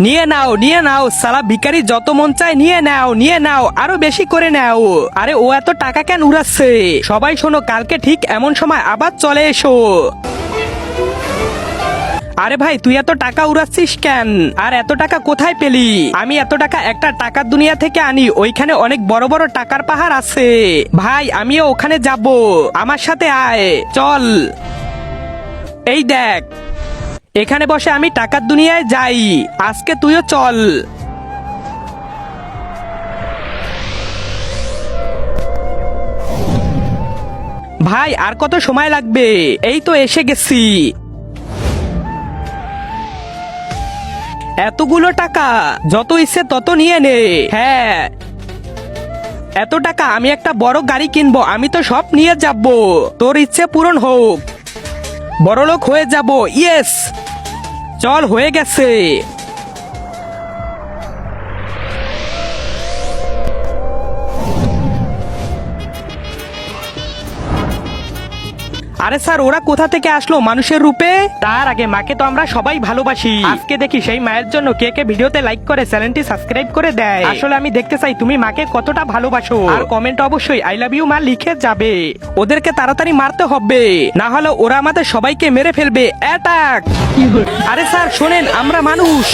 নিয়ে নাও সালা ভিখারি, যত মন চায় নিয়ে নাও আরো বেশি করে নাও। আরে ও এত টাকা কেন উড়াচ্ছে? সবাই শোনো, কালকে ঠিক এমন সময় আবার চলে এসো। আরে ভাই, তুই এত টাকা উড়াচ্ছিস কেন? আর এত টাকা কোথায় পেলি? আমি এত টাকা একটা টাকার দুনিয়া থেকে আনি, ওইখানে অনেক বড় বড় টাকার পাহাড় আছে ভাই, আমিও ওখানে যাব, আমার সাথে আয়, চল। এই দেখ, এখানে বসে আমি টাকার দুনিয়ায় যাই, আজকে তুইও চল। ভাই আর কত সময় লাগবে? এই তো এসে গেছি। এতগুলো টাকা, যত ইচ্ছে তত নিয়ে নে। হ্যাঁ, এত টাকা, আমি একটা বড় গাড়ি কিনবো, আমি তো সব নিয়ে যাব, তোর ইচ্ছে পূরণ হোক, বড়লোক হয়ে যাব। ইয়েস, চল, হয়ে গেছে। আরে স্যার, ওরা কোথা থেকে আসলো মানুষের রূপে? তার আগে মাকে তো আমরা সবাই ভালোবাসি, আজকে দেখি সেই মায়ের জন্য কে কে ভিডিওতে লাইক করে চ্যানেলটি সাবস্ক্রাইব করে দেয়। আসলে আমি দেখতে চাই তুমি মাকে কতটা ভালোবাসো, আর কমেন্ট অবশ্যই আই লাভ ইউ মা লিখে যাবে। ওদেরকে তাড়াতাড়ি মারতে হবে, না হলে ওরা আমাদের সবাইকে মেরে ফেলবে। অ্যাটাক! আরে স্যার শোনেন, আমরা মানুষ।